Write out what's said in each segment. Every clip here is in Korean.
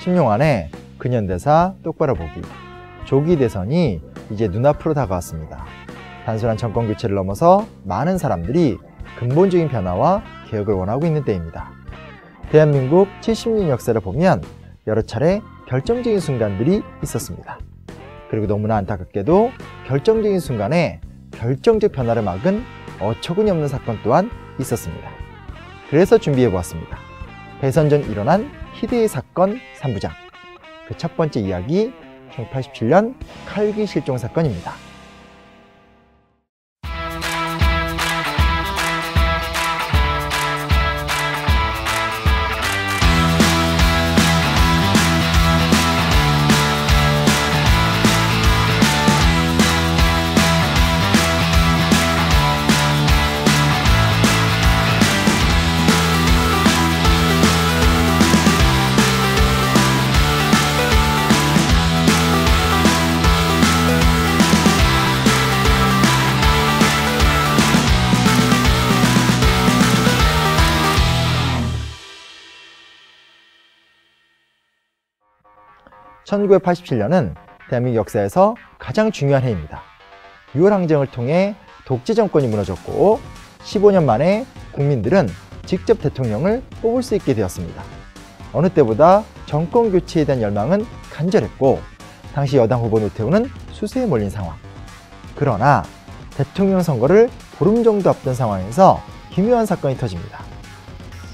10년 근현대사 똑바로 보기. 조기 대선이 이제 눈앞으로 다가왔습니다. 단순한 정권 교체를 넘어서 많은 사람들이 근본적인 변화와 개혁을 원하고 있는 때입니다. 대한민국 70년 역사를 보면 여러 차례 결정적인 순간들이 있었습니다. 그리고 너무나 안타깝게도 결정적인 순간에 결정적 변화를 막은 어처구니 없는 사건 또한 있었습니다. 그래서 준비해보았습니다. 대선 전 일어난 희대의 사건 3부작. 그 첫 번째 이야기, 1987년 칼기 실종 사건입니다. (1987년은) 대한민국 역사에서 가장 중요한 해입니다. 6월 항쟁을 통해 독재 정권이 무너졌고 15년 만에 국민들은 직접 대통령을 뽑을 수 있게 되었습니다. 어느 때보다 정권 교체에 대한 열망은 간절했고 당시 여당 후보 노태우는 수세에 몰린 상황. 그러나 대통령 선거를 보름 정도 앞둔 상황에서 기묘한 사건이 터집니다.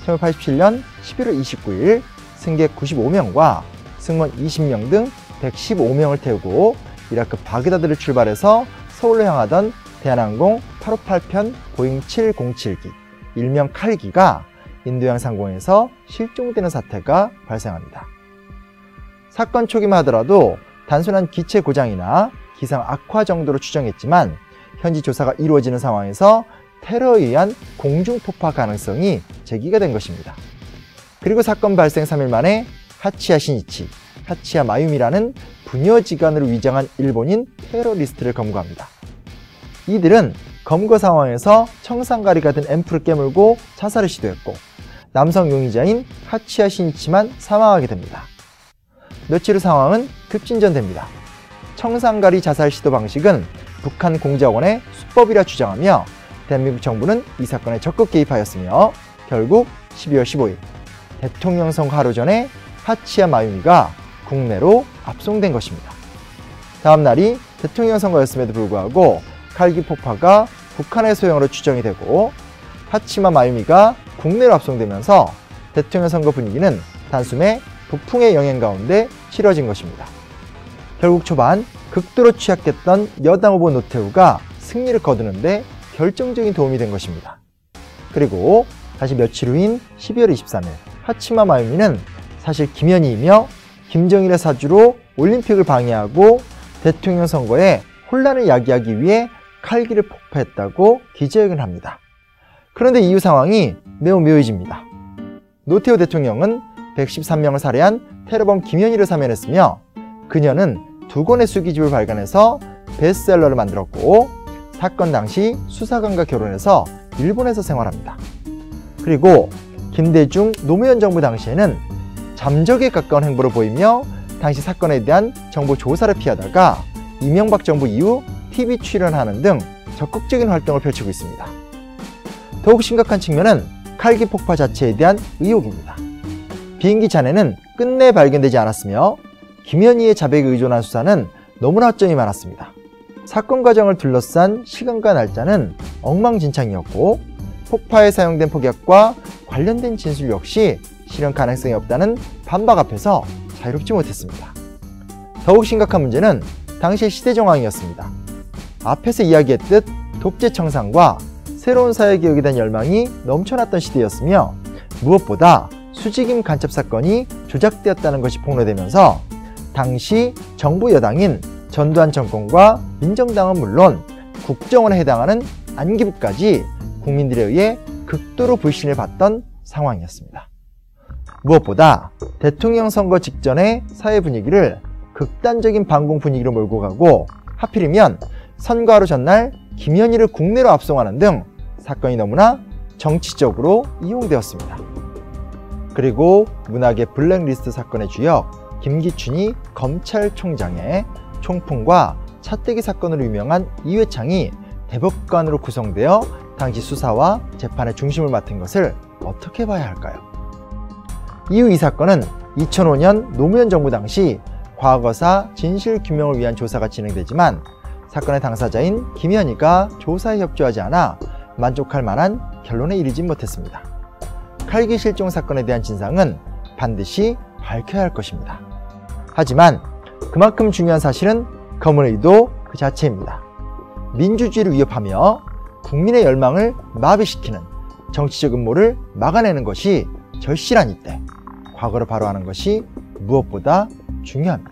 1987년 11월 29일 승객 95명과 승무원 20명 등 115명을 태우고 이라크 바그다드를 출발해서 서울로 향하던 대한항공 858편 보잉 707기, 일명 칼기가 인도양 상공에서 실종되는 사태가 발생합니다. 사건 초기만 하더라도 단순한 기체 고장이나 기상 악화 정도로 추정했지만 현지 조사가 이루어지는 상황에서 테러에 의한 공중폭파 가능성이 제기가 된 것입니다. 그리고 사건 발생 3일 만에 하치야 신이치, 하치야 마유미라는 부녀지간으로 위장한 일본인 테러리스트를 검거합니다. 이들은 검거 상황에서 청산가리가 든 앰플을 깨물고 자살을 시도했고 남성 용의자인 하치야 신이치만 사망하게 됩니다. 며칠 후 상황은 급진전됩니다. 청산가리 자살 시도 방식은 북한 공작원의 수법이라 주장하며 대한민국 정부는 이 사건에 적극 개입하였으며 결국 12월 15일 대통령 선거 하루 전에 하치야 마유미가 국내로 압송된 것입니다. 다음 날이 대통령 선거였음에도 불구하고 칼기 폭파가 북한의 소형으로 추정이 되고 하치야 마유미가 국내로 압송되면서 대통령 선거 분위기는 단숨에 북풍의 영향 가운데 치러진 것입니다. 결국 초반 극도로 취약했던 여당 후보 노태우가 승리를 거두는데 결정적인 도움이 된 것입니다. 그리고 다시 며칠 후인 12월 23일 하치야 마유미는 사실 김현희이며 김정일의 사주로 올림픽을 방해하고 대통령 선거에 혼란을 야기하기 위해 칼기를 폭파했다고 기자회견을 합니다. 그런데 이후 상황이 매우 묘해집니다. 노태우 대통령은 113명을 살해한 테러범 김현희를 사면했으며 그녀는 2권의 수기집을 발간해서 베스트셀러를 만들었고 사건 당시 수사관과 결혼해서 일본에서 생활합니다. 그리고 김대중 노무현 정부 당시에는 잠적에 가까운 행보를 보이며 당시 사건에 대한 정보 조사를 피하다가 이명박 정부 이후 TV 출연하는 등 적극적인 활동을 펼치고 있습니다. 더욱 심각한 측면은 칼기 폭파 자체에 대한 의혹입니다. 비행기 잔해는 끝내 발견되지 않았으며 김현희의 자백에 의존한 수사는 너무나 허점이 많았습니다. 사건 과정을 둘러싼 시간과 날짜는 엉망진창이었고 폭파에 사용된 폭약과 관련된 진술 역시 실현 가능성이 없다는 반박 앞에서 자유롭지 못했습니다. 더욱 심각한 문제는 당시의 시대 정황이었습니다. 앞에서 이야기했듯 독재 청산과 새로운 사회개혁에 대한 열망이 넘쳐났던 시대였으며 무엇보다 수직임 간첩 사건이 조작되었다는 것이 폭로되면서 당시 정부 여당인 전두환 정권과 민정당은 물론 국정원에 해당하는 안기부까지 국민들에 의해 극도로 불신을 받던 상황이었습니다. 무엇보다 대통령 선거 직전의 사회 분위기를 극단적인 반공 분위기로 몰고 가고 하필이면 선거 하루 전날 김현희를 국내로 압송하는 등 사건이 너무나 정치적으로 이용되었습니다. 그리고 문학의 블랙리스트 사건의 주역 김기춘이 검찰총장의 총풍과 차떼기 사건으로 유명한 이회창이 대법관으로 구성되어 당시 수사와 재판의 중심을 맡은 것을 어떻게 봐야 할까요? 이후 이 사건은 2005년 노무현 정부 당시 과거사 진실규명을 위한 조사가 진행되지만 사건의 당사자인 김현희가 조사에 협조하지 않아 만족할 만한 결론에 이르지 못했습니다. 칼기 실종 사건에 대한 진상은 반드시 밝혀야 할 것입니다. 하지만 그만큼 중요한 사실은 검은 의도 그 자체입니다. 민주주의를 위협하며 국민의 열망을 마비시키는 정치적 음모를 막아내는 것이 절실한 이때 과거를 바로하는 것이 무엇보다 중요합니다.